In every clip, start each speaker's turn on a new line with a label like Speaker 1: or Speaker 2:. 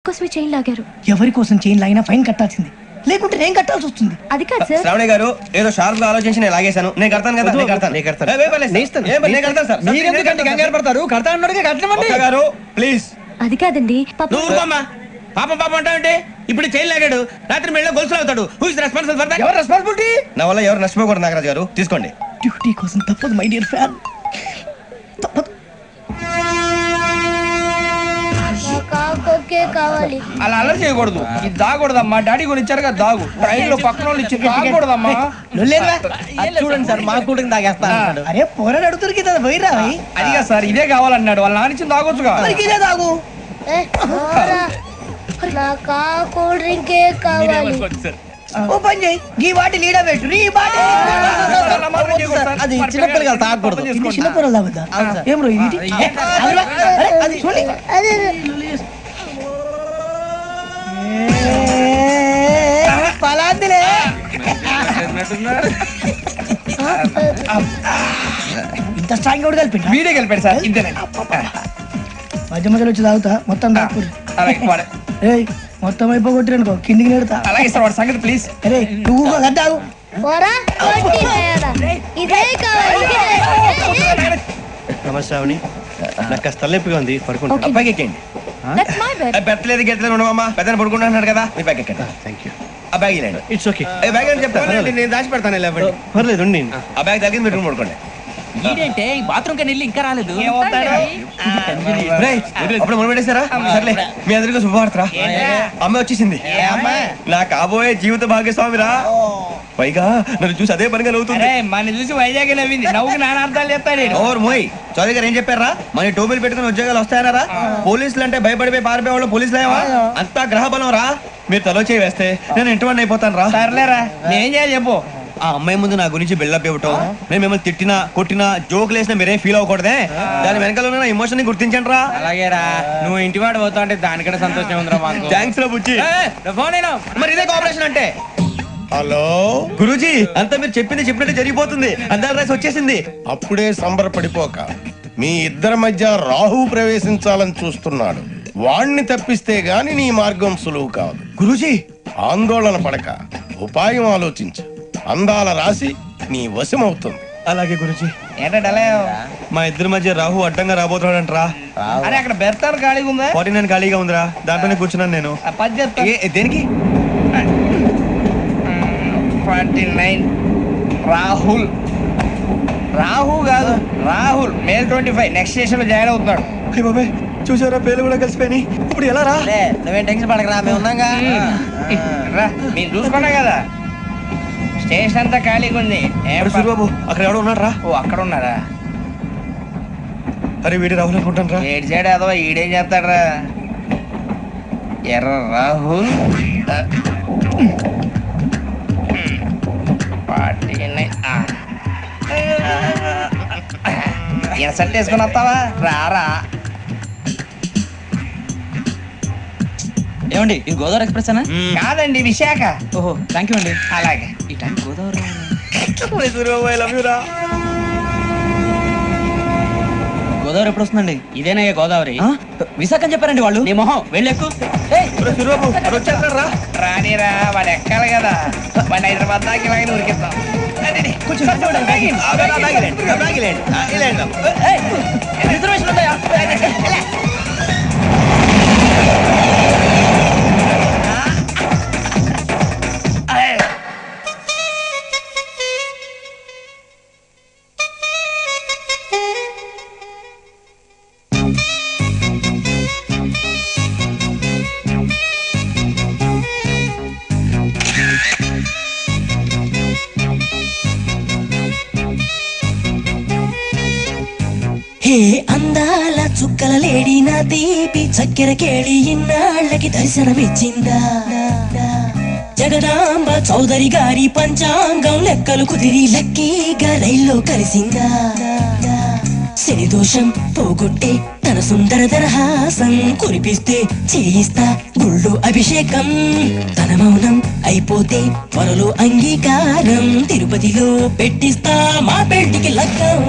Speaker 1: కోసమే చైన్ లాగారు.
Speaker 2: ఎవరి కోసం చైన్ లాగినా ఫైన్ కట్టాల్సింది, లేకుంటే నేను కట్టాల్సి వస్తుంది.
Speaker 1: అది కాదు సార్.
Speaker 3: శ్రావణి గారు ఏదో షార్ప్ గా ఆలోచించి నేను లాగేశాను. నేను కడతాను కదా.
Speaker 2: కంగారు పడతారు, కడతా అన్నాడుగా కట్టమండి
Speaker 3: గారు ప్లీజ్.
Speaker 1: అది కాదండి
Speaker 4: పాపం అంటే ఇప్పుడు చైన్ లాగాడు, రాత్రి మెళ్ళ గొలుసులు అవుతాడు. Who is responsible for that?
Speaker 2: ఎవరు రెస్పాన్సిబిలిటీ?
Speaker 3: నా వల్ల ఎవరు నష్టపోకూడదు నాగరాజు గారు, తీసుకోండి.
Speaker 2: డ్యూటీ కోసం తప్పదు మై డియర్ ఫ్యాన్, తప్పదు.
Speaker 5: కావాలి
Speaker 4: అలా అల్లరి చేయకూడదు. ఇది దాగకూడదమ్మా. డాడీ కూడా ఇచ్చారు కదా దాగు. ట్రైన్ లో పక్కన వాళ్ళు ఇచ్చి దాగకూడదమ్మా.
Speaker 2: చూడండి సార్, మా కూడా తాగేస్తా. అరే పోరాడు అడుగుతారు కదా, పోయిరా.
Speaker 4: అదిగా సార్, ఇదే కావాలన్నాడు. వాళ్ళ నాన్న ఇచ్చింది తాగొచ్చుగా.
Speaker 2: ఇదే తాగు.
Speaker 5: నాకు కూల్ డ్రింకే కావాలి.
Speaker 2: ఓ పని చేయి, ఈ వాటి లీడ పెట్టు.
Speaker 3: అది చిన్నపిల్లలు కదా, తాగకూడదు.
Speaker 2: చిన్నపిల్లలు తాగుతా. ఏం రో ఇది? అది చూడండి, పలాందిలే. ఇంత స్ట్రాంగ్ కూడా కలిపి
Speaker 4: వీడే కలిపాడు సార్. ఇంతేనండి.
Speaker 2: మధ్య మధ్యలో వచ్చి తాగుతా, మొత్తం తాగు.
Speaker 4: అలాగే
Speaker 2: మొత్తం అయిపోగొట్టిరనుకో కిందికి నేడుతా.
Speaker 4: అలాగే సార్, వాడి సంగతి ప్లీజ్.
Speaker 2: అరే నువ్వు తాగు.
Speaker 5: ఇదే కావాలి.
Speaker 3: నమస్తే శ్రావణి, నాకు కాస్త తలెప్పిగా ఉంది, పడుకుంటా. అబ్బాయికి ఎక్కండి. పెట్టలేదు గెట్టలేదు ఉండవమ్మా, పెద్దని పడుకుంటున్నాడు కదా. మీ బ్యాగ్ ఎక్కండి. Thank you. ఆ బ్యాగ్ ఇలాండి. It's okay. బ్యాగ్ అని చెప్తాను, నేను దాచి పెడతాను. పర్లేదు, ఆ బ్యాగ్ తగ్గింది, పెట్టుకుని పడుకోండి.
Speaker 6: ఏంటంటే బాత్రూమ్ కని వెళ్ళి ఇంకా రాలేదు.
Speaker 3: అప్పుడు మొదలు పెట్టేశారా? సర్లే, మీ అందరికీ శుభవార్తరా. అమ్మాయి వచ్చేసింది. నా కాబోయే జీవిత భాగ్యస్వామిరా. పైగా నన్ను చూసి అదే పనిగా నవ్వుతుంది.
Speaker 4: మన చూసి వైజాగ్ నవ్వింది. నవ్వుకి నాన్న అర్థాలు చెప్తాడు.
Speaker 3: ఓవర్ మోయ్. చౌదరి గారు ఏం చెప్పారా? మన టోబీలు పెట్టుకుని ఉద్యోగాలు వస్తాయన్నారా? పోలీసులు అంటే భయపడిపోయి పారిపోయే వాళ్ళు పోలీసులు ఏవా? అంతా గ్రహ బలం రా. మీరు తలో చేయి వేస్తే నేను ఇంటివాడిని అయిపోతాను రా.
Speaker 4: సర్లేరా, నేనేం చేయాలి చెప్పు.
Speaker 3: ఆ అమ్మాయి ముందు నా గురించి బిల్డప్ ఇవ్వటం, నేను మిమ్మల్ని తిట్టినా కొట్టినా జోకులు వేసినా మీరేం ఫీల్ అవ్వకూడదే. దాని వెనకాల ఉన్న ఎమోషన్ ని గుర్తించండి రా.
Speaker 4: అలాగేరా, నువ్వు ఇంటివాడు పోతా అంటే దానికంటే సంతోషం ఉందిరా మాకు.
Speaker 3: థ్యాంక్స్ రా బుజ్జి.
Speaker 4: ఫోన్
Speaker 3: మరి ఇదే కోఆపరేషన్ అంటే.
Speaker 7: హలో
Speaker 3: గురూజీ, అంతా మీరు చెప్పింది చెప్పినట్టు జరిగిపోతుంది. అందాల రాసి వచ్చేసింది.
Speaker 7: అప్పుడే సంబరపడిపోక, మీ ఇద్దరి మధ్య రాహు ప్రవేశించాలని చూస్తున్నాడు. వాణ్ణి తప్పిస్తే గాని నీ మార్గం సులువు కాదు.
Speaker 3: గురూజీ,
Speaker 7: ఆందోళన పడక, ఉపాయం ఆలోచించు. అందాల రాశి నీ వశమవుతుంది.
Speaker 3: అలాగే గురూజీ.
Speaker 4: ఏంటంటే
Speaker 3: మా ఇద్దరి మధ్య రాహు అడ్డంగా రాబోతున్నాడంటరా.
Speaker 4: అరే అక్కడ బెర్తాను ఖాళీగా ఉందా?
Speaker 3: 49 ఖాళీగా ఉందిరా, దాంట్లోనే కూర్చున్నాను నేను. దేనికి?
Speaker 4: 49 రాహుల్. రాహు కాదు, రాహుల్. మే 25 నెక్స్ట్ స్టేషన్ లో జాయిన్ అవుతున్నాడు.
Speaker 3: అయ్య బాబాయ్, చూసారా పేర్లు కూడా కలిసిపోయినాయి. ఇప్పుడు ఎలా రా?
Speaker 6: నువ్వేం టెన్షన్ పడకరా, మేము ఉన్నాగా.
Speaker 4: రా, మీరు చూసుకున్నా కదా స్టేషన్ అంతా ఖాళీగా ఉంది.
Speaker 3: సూరిబాబు అక్కడ ఎవడో ఉన్నాడు రా.
Speaker 4: ఓ అక్కడ ఉన్నారా?
Speaker 3: అరే వీడి రాహుల్ అనుకుంటాను రా.
Speaker 4: ఏడు సైడ్ అదో ఈడేం చేస్తాడరా? ఎర్ర రాహుల్. 49. ఇన్సల్ట్ వేసుకుని వస్తావా? రారా.
Speaker 6: ఏమండి, ఇది గోదావరి ఎక్స్ప్రెస్ అనా?
Speaker 4: కాదండి, విశాఖ.
Speaker 6: ఓహో, థ్యాంక్ యూ అండి.
Speaker 4: అలాగే.
Speaker 6: ఈ time Godavari.
Speaker 3: Suribabu I love you రా.
Speaker 6: గోదావరి ఎప్పుడు వస్తుందండి?
Speaker 4: ఇదేనయ్య గోదావరి.
Speaker 6: విశాఖ అని చెప్పారండి వాళ్ళు. నీ మొహం వెళ్ళెక్కు.
Speaker 3: సూరిబాబు వచ్చేస్తాడు రా.
Speaker 4: రానిరా, వాడు ఎక్కాలి కదా. వాడిని హైదరాబాద్ దాకా ఇలాగే ఉరికిద్దాం.
Speaker 6: రిజర్వేషన్ ఉంటాయా?
Speaker 8: హే అందాల చుక్కల లేడి నా దీపి చక్కెర కేళి ఇన్నాళ్ళకి దర్శనమిచ్చిందా? జగదాంబ చౌదరి గారి పంచాంగం లెక్కలు కుదిరి లక్కీగా రైల్లో కలిసిందా? శని దోషం పోగొట్టే తన సుందర దరహాసం కురిపిస్తే చేయిస్తా గుళ్ళు అభిషేకం. తన మౌనం అయిపోతే త్వరలో అంగీకారం తిరుపతిలో పెట్టిస్తా మా పెళ్లికి లగ్గం.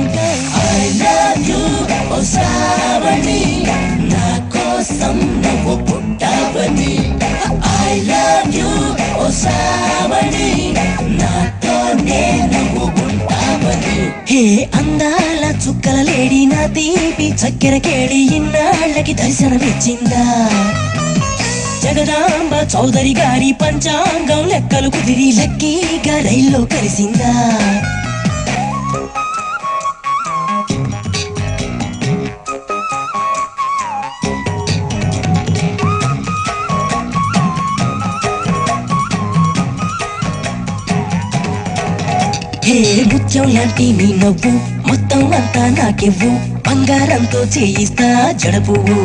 Speaker 8: I love you, oh Shravani, నా కోసం కోసం నువ్వు పుట్టావని ఐ లవ్ యూ ఓ శ్రావణి నాతోనే నువ్వు ఉంటావని హే అందాల చుక్కల లేడి నా తీపి చక్కెర కేళి ఇన్నాళ్ళకి దర్శనమిచ్చిందా జగదాంబ చౌదరి గారి పంచాంగం లెక్కలు కుదిరి లక్కీగా రైల్లో కలిసిందా హే ముత్యం లాంటి నీ నవ్వు మొత్తం అంతా నాకెవ్వు బంగారంతో చేయిస్తా జడపువ్వు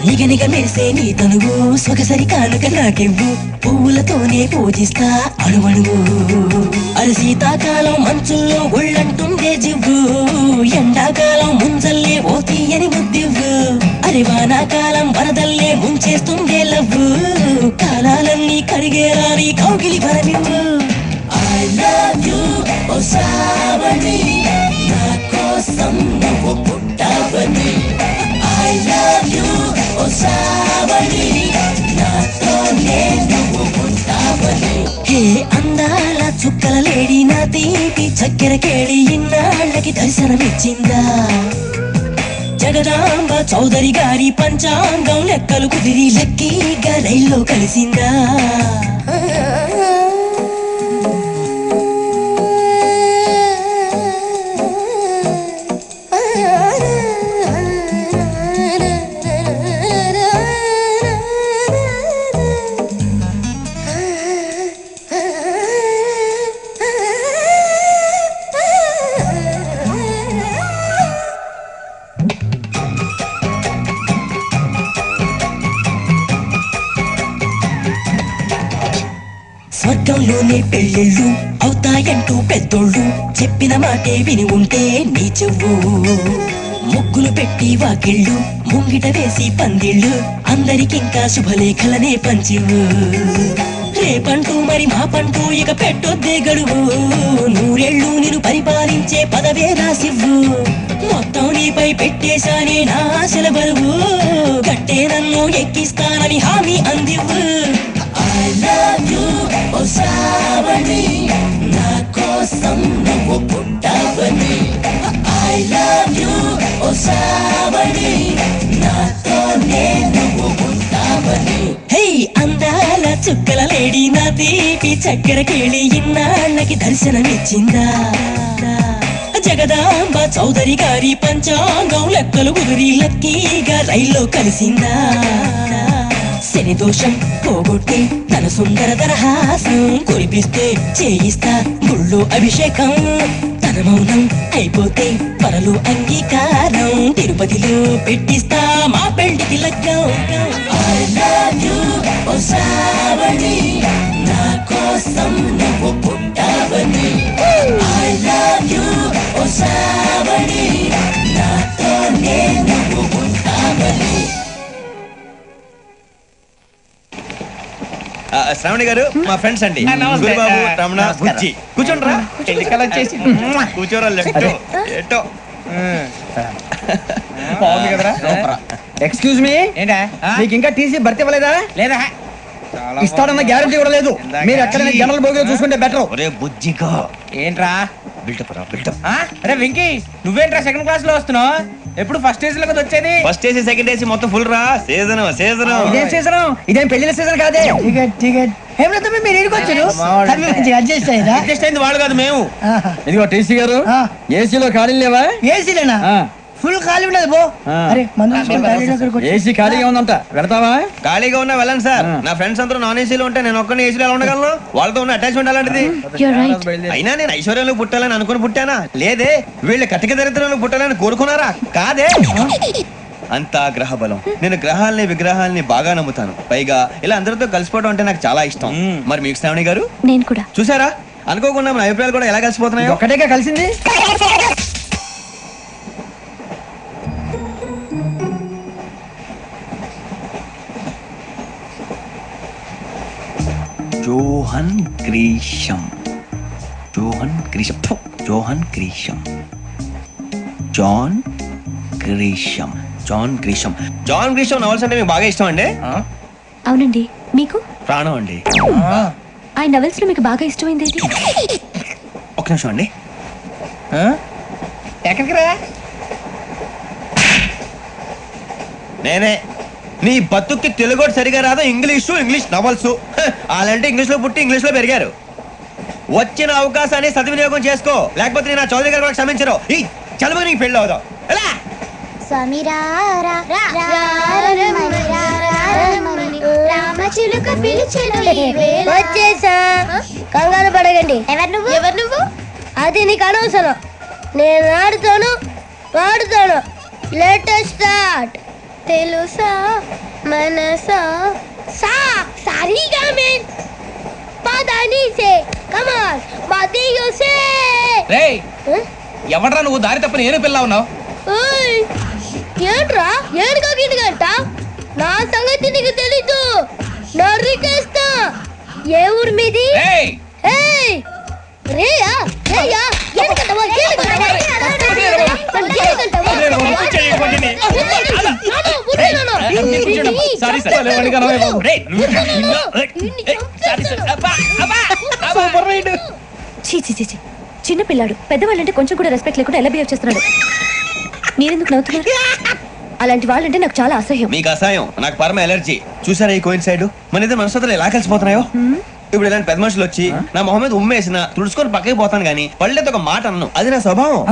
Speaker 8: నిగనిగ మెరిసే నీ తనువు సొగసరి కానుక నాకెవ్వు పువ్వులతోనే పూజిస్తా అణువణువు అరి శీతాకాలం మంచుల్లో ఒళ్ళంటుండే జివ్వు ఎండాకాలం ముంజల్లే ఓ తీయని ముద్దివ్వు అరి వానాకాలం వరదల్లే ముంచేస్తుండే లవ్వు కాలాలన్నీ కరిగేలా నీ కౌగిలి వరమివ్వు I love you, oh Shravani నా కోసం నువ్వు పుట్టావని I love you, oh Shravani నాతోనే నువ్వు ఉంటావని హే అందాల చుక్కల లేడి నా తీపి చక్కెర కేళి ఇన్నాళ్ళకి దర్శనమిచ్చిందా జగదాంబ చౌదరి గారి పంచాంగం లెక్కలు కుదిరి లక్కీగా రైల్లో కలిసిందా స్వర్గంలోనే పెళ్ళిళ్ళు అవుతాయంటూ పెద్దోళ్ళు చెప్పిన మాటే విని ఉంటే నీ చెవ్వు ముగ్గులు పెట్టి వాకిళ్ళు ముంగిట వేసి పందిళ్ళు అందరికింకా శుభలేఖలనే పంచివు రేపంటూ మరి మా పంటూ ఇక పెట్టొద్దే గడువు నూరేళ్ళు నేను పరిపాలించే పదవే రాసివ్వు మొత్తం నీపై పెట్టేశానే నా ఆశల బరువు గట్టే నన్ను ఎక్కిస్తానని హామీ అందివ్వు I love you, oh Shravani నా కోసం నువ్వు పుట్టావని I love you, oh Shravani నాతోనే నువ్వు ఉంటావని హే అందాల చుక్కల లేడి నా తీపి చక్కెర కేళి ఇన్నాళ్ళకి దర్శనమిచ్చిందా జగదాంబ చౌదరి గారి పంచాంగం లెక్కలు కుదిరి లక్కీగా రైల్లో కలిసిందా శని దోషం పోగొట్టి తన సుందర దరహాసం కురిపిస్తే చేయిస్తా గుళ్ళో అభిషేకం తన మౌనం అయిపోతే పరలో అంగీకారం తిరుపతిలో పెట్టిస్తా మా పెళ్లికి లగ్గం I love you, ఓ శ్రావణి నా కోసం నువ్వు పుట్టావని I love you, ఓ శ్రావణి నాతోనే నువ్వు ఉంటావని
Speaker 3: శ్రావణి గారు మా ఫ్రెండ్స్ అండి
Speaker 4: నమస్తే.
Speaker 3: గురుబాబు రమణ బుజ్జి కూర్చోండి
Speaker 4: ఎన్నికలు వచ్చేసి
Speaker 3: కూర్చోరా లెఫ్ట్ ఎటో
Speaker 4: బాగుంది కదరా
Speaker 2: ఎక్స్క్యూజ్ మీ
Speaker 4: ఏంటా
Speaker 2: మీకు ఇంకా టీసీ భర్తీ ఇవ్వలేదా
Speaker 4: లేదా
Speaker 2: ఇస్తాడన్న గ్యారంటీ కూడా లేదు మీరు ఎక్కడైనా జనరల్ బోగిలో చూసుకుంటే బెటర్
Speaker 3: ఒరే బుజ్జిగా
Speaker 4: ఏంట్రా
Speaker 3: బిల్డప్ రా బిల్డప్
Speaker 4: అరే వెంకీ నువ్వేంట్రా సెకండ్ క్లాస్ లో వస్తున్నావు ఎప్పుడు ఫస్ట్ ఏజ్ లో కదా వచ్చేది
Speaker 3: ఫస్ట్ ఏసీ సెకండ్ ఏసీ మొత్తం ఫుల్ రా సీజన్ సీజన్
Speaker 2: ఇదేం సీజన్ ఇదేం పెళ్లిన సీజన్ కాదే టికెట్ టికెట్ ఏం లేదు మీరు ఇడికి వచ్చారు అడ్జస్ట్ అయ్యారా
Speaker 3: అడ్జస్ట్ అయింది వాళ్ళు కాదు మేము
Speaker 2: ఇదిగో టీసీ గారు ఏసీలో ఖాళీ లేవా ఏసీలేనా ఫుల్ ఖాళీ ఉండదు బో అరే ఏసీ ఖాళీగా ఉందంట వెళ్తావా
Speaker 3: ఖాళీగా ఉన్నా వెళ్ళండి సార్ నా ఫ్రెండ్స్ అందరూ నాన్ ఏసీలో ఉంటే నేను ఒక్కనే ఏసీలో ఎలా ఉండగలను వాళ్ళతో ఉన్న అటాచ్మెంట్ అలాంటిది
Speaker 5: You're right.
Speaker 3: అయినా నేను ఐశ్వర్యంలో పుట్టాలని అనుకుని పుట్టానా లేదే వీళ్ళ కటిక దరిద్రంలో పుట్టాలని కోరుకున్నారా కాదే అంతా గ్రహ బలం నేను గ్రహాలని విగ్రహాలని బాగా నమ్ముతాను పైగా ఇలా అందరితో కలిసిపోవడం అంటే నాకు చాలా ఇష్టం మరి మీకు శ్రావణి గారు
Speaker 5: నేను కూడా
Speaker 3: చూసారా అనుకోకుండా మన అభిప్రాయాలు కూడా ఎలా కలిసిపోతున్నాయో
Speaker 2: ఒక్కటేగా కలిసింది
Speaker 6: Johan Grisham Johan Grisham Johan Grisham John Grisham John Grisham.
Speaker 3: John Grisham novels అంటే మీకు బాగా ఇష్టం అండి?
Speaker 1: అవునండి. మీకు?
Speaker 3: ప్రాణం అండి.
Speaker 1: ఆ నవెల్స్ లో మీకు బాగా ఇష్టమైంది ఏంటి?
Speaker 3: ఒక నిమిషం అండి.
Speaker 4: ఎక్కడికి రా?
Speaker 3: నేనే. నీ బతుక్కి తెలుగు సరిగా రాదు, ఇంగ్లీష్ నవల్స్. అలాంటి ఇంగ్లీష్ లో పుట్టి ఇంగ్లీష్ లో పెరిగారు. వచ్చిన అవకాశాన్ని సద్వినియోగం చేసుకో, లేకపోతే నేను చౌదరి గారు కూడా క్షమించరు. ఈ చదువు నీకు పెళ్ళి అవుదాం.
Speaker 5: వచ్చేసా, కంగారు పడగండి. ఎవరు నువ్వు? అది నీకు అనవసరం. నేను ఆడుతాను, పాడుతాను. Latest start. తెలుసా మనసా సా సారీగా మెన్ పదని సే కమాన్ బాదియో సే.
Speaker 4: రేయ్, ఎవడ్రా నువ్వు? దారి తప్పని ఏను పిల్ల ఉన్నావు?
Speaker 5: ఓయ్ ఏంట్రా ఏడుగా గిడుగంట? నా సంగతి నీకు తెలీదు. నరికేస్తా. ఏ ఊరు మీది?
Speaker 4: రేయ్
Speaker 5: ఏయ్ రేయా రేయా ఏడుగంటవా ఏడుగంటవా
Speaker 1: చిన్న పిల్లాడు. పెద్దవాళ్ళంటే కొంచెం కూడా రెస్పెక్ట్ లేకుండా ఎలా బిహేవ్ చేస్తున్నాడు. మీరెందుకు నవ్వుతున్నారు? అలాంటి వాళ్ళంటే నాకు చాలా అసహ్యం.
Speaker 3: మీకు అసహ్యం, నాకు పరమ ఎలర్జీ. చూసారా ఈ కోయిన్సైడ్? మన ఇద్దరు మనస్తత్వాలు ఎలా కలిసిపోతున్నాయో. ఇప్పుడు ఇలాంటి పెద్ద మనుషులు వచ్చి నా మొహం మీద ఉమ్మేసిన తుడుచుకొని పక్కకి పోతాను కానీ పళ్ళేతో ఒక మాట అన్ను. అది నా స్వభావం.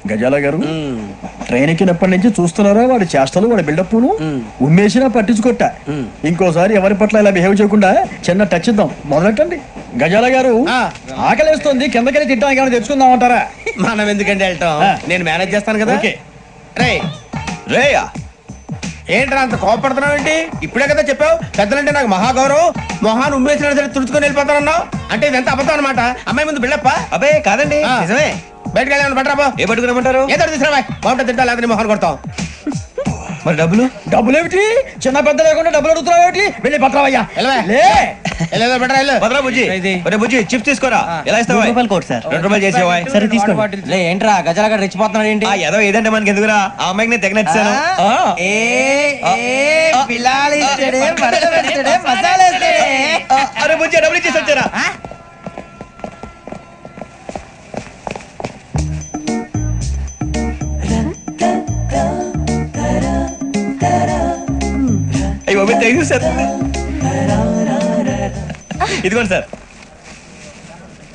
Speaker 2: గజాల గారు, ట్రైన్ ఎక్కినప్పటి నుంచి చూస్తున్నారా వాడి చేష్టలు, వాడి బిల్డప్ ఉమ్మేసినా పట్టించుకోట. ఇంకోసారి ఎవరి పట్ల ఇలా బిహేవ్ చేయకుండా చిన్న టచ్ ఇద్దాం. మొదలెట్టండి. గజాల గారు, ఆకలేస్తుంది, కిందకెళ్ళి తింటాం ఏమైనా తెచ్చుకుందాం అంటారా?
Speaker 3: మనం ఎందుకంటే వెళ్తాం, నేను మేనేజ్ చేస్తాను కదా. రే రేయా, ఏంట్రా అంత కోపడుతున్నావు ఏంటి? ఇప్పుడే కదా చెప్పావు పెద్దలంటే నాకు మహాగౌరవం, మొహాన్ని ఉమ్మేసిన సరే తుడుచుకొని వెళ్ళిపోతానన్నావు. అంటే ఇదంతా అబద్ధం అనమాట. అమ్మాయి ముందు బిల్డప్ప? అబ్బే కాదండి, నిజమే. బయటకు వెళ్ళాను బట్రాబో. ఏ పట్టుకురమ్మంటారు? ఏదో తీసుకురా. బాగుంటుంది తింటా, లేదా మొహాన్ని కొడతాం. మరి డబ్బులు ఏమిటి? చిన్న పెద్ద లేకుండా డబ్బులు అడుగుతున్నావు ఏమిటి? వెళ్ళి పట్రావయ్యా. బుజ్జి చిప్స్ తీసుకోరా. ఎలా ఇస్తావా? ₹2 చేసేవా? సరే తీసుకోండి.
Speaker 2: ఏంట్రా గజాల గారు రెచ్చిపోతున్నాడు ఏంటి?
Speaker 3: ఏదో ఏదంటే మనకి ఎందుకురా, ఆ అమ్మాయికి నేను తెగ నచ్చాను. అరే బుజ్జి, డబ్బులు ఇచ్చేసి వచ్చారా? ఇదిగోండి సార్.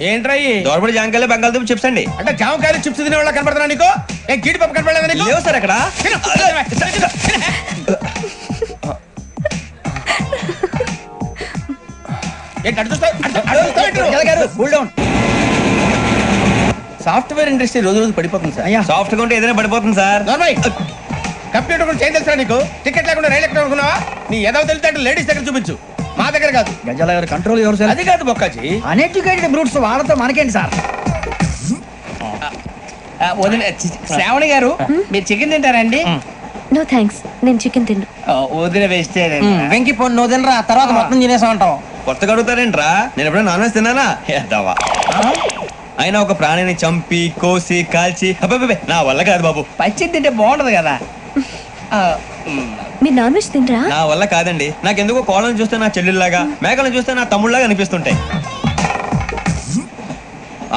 Speaker 4: ఏంట్రా
Speaker 3: దోరబడి జామకాయలు బంగాళదుంప చిప్స్ అండి.
Speaker 4: అంటే జామకాయలు చిప్స్ తినే వాళ్ళ కనపడుతున్నా నీకు? ఏ గీడి పప్పు కనపడలేదా నీకు?
Speaker 3: లేవు సార్ అక్కడ.
Speaker 4: సాఫ్ట్వేర్ ఇండస్ట్రీ రోజు రోజు పడిపోతుంది సార్.
Speaker 3: సాఫ్ట్ గా ఉంటే ఏదైనా పడిపోతుంది సార్.
Speaker 4: కంప్యూటర్ కూడా చేంజ్ తెలుసా నీకు? టికెట్ లేకుండా రైలు ఎక్కడ అనుకున్నావా? నీ ఏదో తెలితే లేడీస్ దగ్గర చూపించు, మా దగ్గర కాదు.
Speaker 2: గజాల గారు కంట్రోల్ ఎవరు సార్?
Speaker 4: అది కాదు బొక్కాజీ,
Speaker 2: అన్ఎడ్యుకేటెడ్ బ్రూట్స్ వాళ్ళతో మనకేంటి సార్?
Speaker 4: శ్రావణి గారు, మీరు చికెన్ తింటారండి?
Speaker 1: నో థ్యాంక్స్, నేను చికెన్ తిన్ను.
Speaker 4: వదిన వేస్తే
Speaker 2: వెంకి పొన్ను నువ్వు తినరా, తర్వాత మొత్తం తినేసా ఉంటాం.
Speaker 3: కొత్తగా అడుగుతారేంట్రా? నేను ఎప్పుడైనా నాన్ వెజ్ తిన్నానా? ఎద్దావా. అయినా ఒక ప్రాణిని చంపి కోసి కాల్చి అబ్బే నా వల్ల కాదు బాబు.
Speaker 4: పచ్చి తింటే బాగుంటది కదా.
Speaker 1: మీరు నాన్ వెజ్ తినరా?
Speaker 3: నా వల్ల కాదండి. నాకెందుకో కోళ్ళని చూస్తే నా చెల్లెల్లాగా, మేకలను చూస్తే నా తమ్ముళ్ళలాగా అనిపిస్తుంటాయి.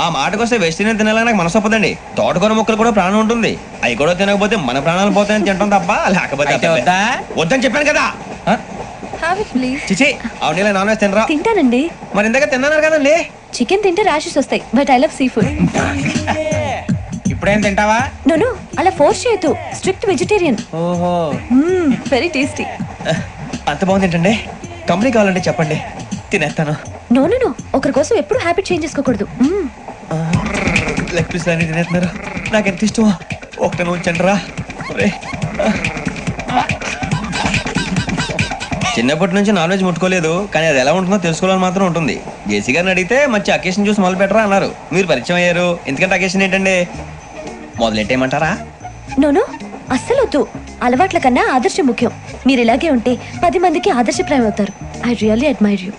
Speaker 3: ఆ మాటకొస్తే వెస్టిరియన్ తినాలని నాకు మనసు ఒప్పదండి. తోటకూర మొక్కలు కూడా ప్రాణం ఉంటుంది. అవి కూడా తినకపోతే మన ప్రాణాలు పోతాయని తింటాం తప్ప, లేకపోతే వద్దని చెప్పాను కదా. చిచి, అవునీ నాన్ వెజ్ తినరా?
Speaker 1: తింటానండి.
Speaker 3: మరి ఇందాక తిన్నాను కదండి.
Speaker 1: చికెన్ తింటే ర్యాషెస్ వస్తాయి, but I love sea food.
Speaker 4: ఇప్పుడేం తింటావా?
Speaker 1: నో అలా ఫోర్స్ చేయొద్దు. Strict vegetarian.
Speaker 4: ఓహో,
Speaker 1: వెరీ టేస్టీ.
Speaker 3: అంత బాగుంది ఏంటండి? కంపెనీ కావాలంటే చెప్పండి, తినేస్తాను.
Speaker 1: నో ఒకరి కోసం ఎప్పుడు హ్యాబిట్ చేంజ్ చేసుకోకూడదు.
Speaker 3: లెగ్ పీస్ అన్ని తినేస్తున్నారు, నాకు ఎంత ఇష్టం. ఒకటి ఉంచండి రా. చిన్నప్పటి నుంచి నాన్ వెజ్ ముట్టుకోలేదు, కానీ అది ఎలా ఉంటుందో తెలుసుకోవాలని మాత్రం ఉంటుంది. జేసీ గారిని అడిగితే మంచి అకేషన్ చూసి మొదలు పెట్టరా అన్నారు. మీరు పరిచయం అయ్యారు, ఎందుకంటే అకేషన్ ఏంటండి? మొదలెట్టేయమంటారా?
Speaker 1: నో అస్సలు వద్దు. అలవాట్ల కన్నా ఆదర్శం ముఖ్యం. మీరు ఇలాగే ఉంటే 10 మందికి ఆదర్శప్రాయం అవుతారు. I really admire you.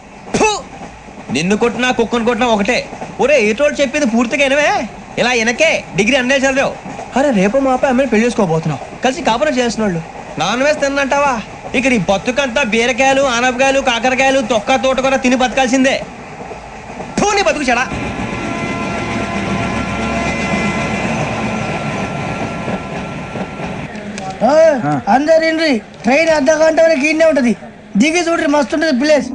Speaker 3: నిన్ను కొట్టినా కుక్కను కొట్టినా ఒకటే. ఒరే ఏటోళ్ళు చెప్పింది పూర్తిగా వినవే. ఇలా వెనకే డిగ్రీ అన్నే చదివావు. అరే రేపు మా అబ్బాయి అమ్మని పెళ్లి చేసుకోబోతున్నావు, కలిసి కాపురం చేస్తున్నాళ్ళు. నాన్ వేసి తిన్నంటావా? ఇక నీ బతుకంతా బీరకాయలు, ఆనపకాయలు, కాకరకాయలు, తొక్క తోట కూడా తిని బతకాల్సిందే. నీ బతుకు చెడా.
Speaker 9: అందరు ఇండ్రి, ట్రైన్ అర్ధ గంట వరకు ఇన్నే ఉంటది. దిగి చూడ్రి, మస్తు ఉంటది ప్లేస్.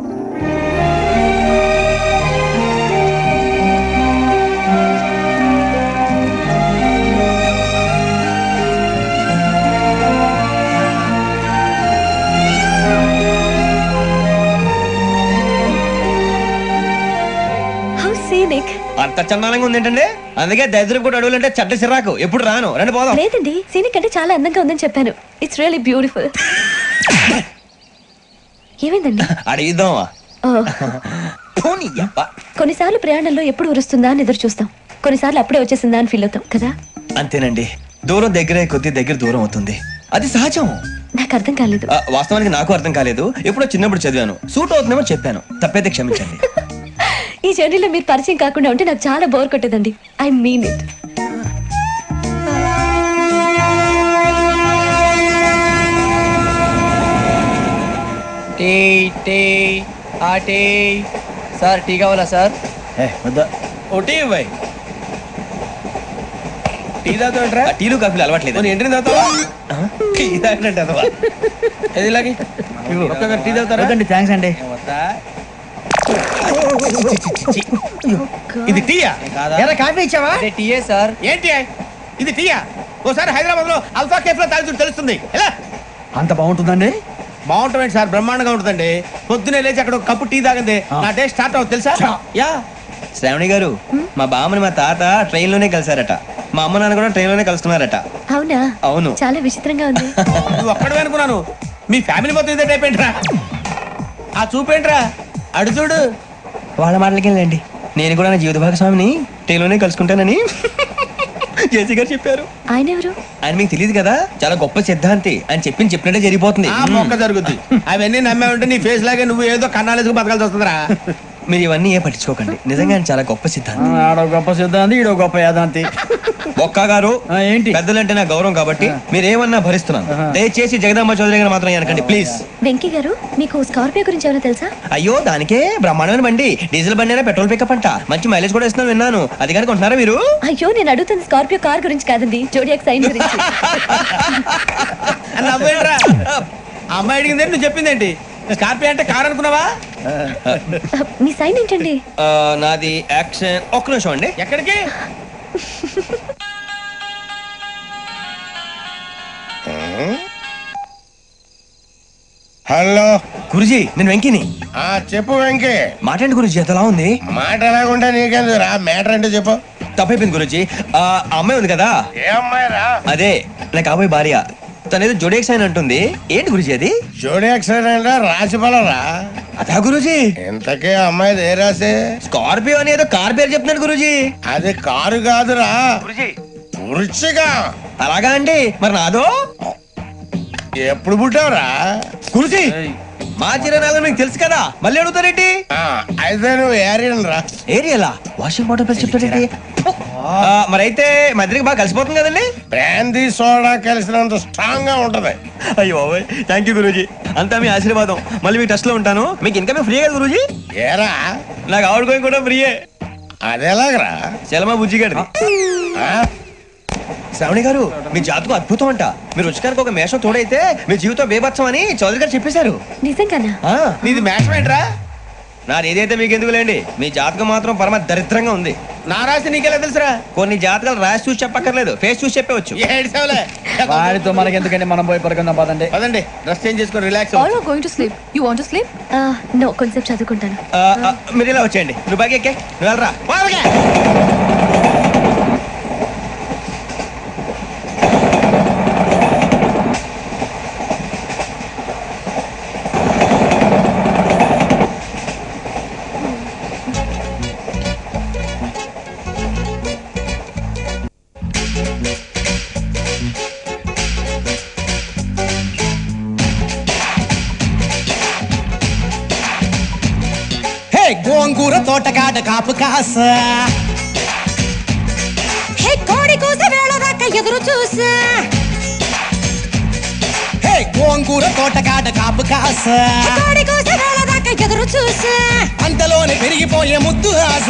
Speaker 3: అంత చందానంగా ఉంది ఏంటండి? అందుకే దరిద్రం కూడా అడవులంటే చెడ్డ చిరాకు. ఎప్పుడు రాను, రండి పోదాం.
Speaker 1: లేదండి, సీనిక్ అంటే చాలా అందంగా ఉందని చెప్పాను. It's really beautiful. ఏమైందండి?
Speaker 3: అడిగిద్దామా?
Speaker 1: కొన్నిసార్లు ప్రయాణంలో ఎప్పుడు ఉరుస్తుందా అని ఎదురు చూస్తాం, కొన్నిసార్లు అప్పుడే వచ్చేసిందా అని ఫీల్ అవుతాం కదా.
Speaker 3: అంతేనండి, దూరం దగ్గరే కొద్ది దగ్గర దూరం అవుతుంది, అది సహజం.
Speaker 1: నాకు అర్థం కాలేదు.
Speaker 3: వాస్తవానికి నాకు అర్థం కాలేదు. ఎప్పుడో చిన్నప్పుడు చదివాను, సూట్ అవుతుందేమో చెప్పాను, తప్పైతే క్షమించండి.
Speaker 1: ఈ జర్నీలో మీరు పరిచయం కాకుండా ఉంటే నాకు చాలా బోర్ కొట్టేదండి. I mean it.
Speaker 9: Sir tea కావాలా సార్?
Speaker 3: టీ ఇవ్వాయి. టీ తాగుతాంట్రా? టీలు కాఫీలు అలవాట్లేదు. ఏంటి తాగుతావా? టీ తాగినట్టు అదవా? ఏది ఇలాగే ఒక్కొక్కరు టీ తాగుతారా?
Speaker 2: థ్యాంక్స్ అండి.
Speaker 3: ఇది టీయా?
Speaker 9: కాఫీ ఇచ్చావా?
Speaker 4: టీయే సార్.
Speaker 3: ఏంటి ఇది టీయా? ఓసారి హైదరాబాద్ లో అల్ఫా కేఫ్ లో తాగుతూ తెలుస్తుంది. ఎలా
Speaker 2: అంత బాగుంటుందండి?
Speaker 3: బాగుంటుంది సార్, బ్రహ్మాండంగా ఉంటుందండి. పొద్దునే లేచి అక్కడ ఒక కప్పు టీ తాగింది నా డే స్టార్ట్ అవుతుంది తెలుసా? యా. శ్రావణి గారు, మా బామ్మని మా తాత ట్రైన్ లోనే కలిసారట, మా అమ్మ నాన్న కూడా ట్రైన్ లోనే కలుస్తున్నారట.
Speaker 1: అవునా?
Speaker 3: అవును.
Speaker 1: చాలా విచిత్రంగా ఉంది.
Speaker 3: నువ్వు ఒక్కడే అనుకున్నాను, మీ ఫ్యామిలీ మొత్తం ఇదే టైప్ ఏంట్రా? ఆ చూపేంట్రా, అడు చూడు. వాళ్ళ మాటలకి వెళ్ళండి, నేను కూడా నా జీవిత భాగస్వామిని ట్రైన్ లోనే కలుసుకుంటానని జేసీ గారు చెప్పారు.
Speaker 1: ఆయన ఎవరు?
Speaker 3: ఆయన మీకు తెలియదు కదా, చాలా గొప్ప సిద్ధాంతి. ఆయన చెప్పినట్టే జరిగిపోతుంది. మొక్క జరుగుద్ది. అవన్నీ నమ్మే ఉంటే నీ ఫేస్ లాగే నువ్వు ఏదో కన్నాలేసుకు బతకాల్సి వస్తుందిరా. మీరు ఇవన్నీ ఏ పట్టించుకోకండి, నిజంగా ఆయన చాలా గొప్ప సిద్ధాంతి.
Speaker 2: ఆడో గొప్ప సిద్ధాంతి, ఈడో గొప్ప యాదాంతి.
Speaker 3: ఒక్క గారు ఏంటి, పెద్దలంటే నా గౌరవం కాబట్టి మీరేమన్నా భరిస్తున్నాను. దయచేసి జగదాంబ చౌదరి గారు మాత్రం అనకండి ప్లీజ్.
Speaker 1: వెంకీ గారు, మీకు స్కార్పియో గురించి ఏమైనా తెలుసా?
Speaker 3: అయ్యో, దానికే బ్రహ్మాండమైన బండి, డీజిల్ బండి అయినా పెట్రోల్ పికప్ అంట, మంచి మైలేజ్ కూడా ఇస్తున్నాను విన్నాను. అది కానీ కొంటున్నారా మీరు?
Speaker 1: అయ్యో, నేను అడుగుతుంది స్కార్పియో కార్ గురించి కాదండి, జోడియాక్ సైన్ గురించి.
Speaker 3: అమ్మాయి అడిగింది నువ్వు చెప్పిందేంటి? స్కార్పియో అంటే కార్ అనుకున్నావా?
Speaker 1: మీ సైన్ ఏంటండి?
Speaker 3: నాది యాక్షన్. ఒక్క నిమిషం అండి. ఎక్కడికి?
Speaker 7: హలో
Speaker 3: గురుజీ, నేను వెంకిని.
Speaker 7: చెప్పు వెంకీ.
Speaker 3: మాట్లాడండి గురుజీ, ఎంతలా ఉంది?
Speaker 7: మాట ఎలాగుంటా నీకెందుకు రా, మ్యాటర్ అంటే చెప్పు.
Speaker 3: తప్పైపోయింది గురుజీ. ఆ అమ్మాయి ఉంది కదా,
Speaker 7: ఏ అమ్మాయి రా?
Speaker 3: అదే నా కాబోయే భార్య. తనేదో జోడియాక్ సైన్ అంటుంది. ఏంటి గురుజీ అది?
Speaker 7: జోడియాక్ సైన్ అంటే రాసి బలరా?
Speaker 3: అదా గురుజీ.
Speaker 7: ఇంతకే అమ్మాయి ఏ రాసి?
Speaker 3: స్కార్పియో అని ఏదో కార్ పేరు చెప్తున్నాడు గురుజీ.
Speaker 7: అది కారు కాదురా, వృచ్చిగా.
Speaker 3: అలాగా అండి, మరి నాదో?
Speaker 7: ఎప్పుడు పుట్టావురా?
Speaker 3: గురుజీ, మా చిరనాలు మీకు తెలుసు కదా, మళ్ళీ అడుగుతారేంటి?
Speaker 7: అయితే నువ్వు ఏరియన్ రా.
Speaker 3: ఏరియలా? వాషింగ్ వాటర్ పేరు చెప్తారేంటి? మరైతే మధ్యకి బాగా కలిసిపోతుంది కదండి.
Speaker 7: బ్రాందీ సోడా కలిసినంత స్ట్రాంగ్ గా ఉంటది.
Speaker 3: అయ్యో థ్యాంక్ యూ గురూజీ, అంతా మీ ఆశీర్వాదం. మళ్ళీ మీ టెస్ట్ లో ఉంటాను. మీకు ఇంకా ఫ్రీ కదా గురూజీ?
Speaker 7: ఏరా,
Speaker 3: నాకు ఆవిడ గోయింగ్ కూడా ఫ్రీయే.
Speaker 7: అదేలాగరా?
Speaker 3: చలమా బుజ్జి గారిది. శ్రావణి గారు, మీ జాతకం అద్భుతం అంట. మీరు రుచికారికి ఒక మేషం తోడైతే మీ జీవితం బేబత్సం అని చౌదరి గారు చెప్పేశారు.
Speaker 1: నిజంగానా?
Speaker 3: నీది మేషం ఏంట్రా? నాది ఏదైతే మీకు ఎందుకు లేండి, మీ జాతకం మాత్రం పరమ దరిద్రంగా ఉంది. నా రాసి నీకెలా తెలుసురా? కొన్ని జాతకాలు రాసి చూసి చెప్పక్కర్లేదు, ఫేస్ చూసి చెప్పవచ్చు.
Speaker 2: వాడితో మనకి ఎందుకంటే, మనం పోయి పడుకుందాం పదండి.
Speaker 3: పదండి, డ్రెస్ చేంజ్ చేసుకొని relax.
Speaker 1: All are going to sleep. You want to sleep? No, కొంచెం చదువుకుంటాను.
Speaker 3: మీరు ఇలా వచ్చేయండి. నువ్వు బాగా ఎక్కే, నువ్వు వెళ్ళరా.
Speaker 8: గోంగూర తోటగాడ కాపు కాస కోడి కూస వేళ దాకా దాకా ఎదురు చూసా గోంగూర తోటకాడ కాపు కాసా దాకా ఎదురు చూసా అంతలోనే పెరిగిపోయే ముద్దు ఆశ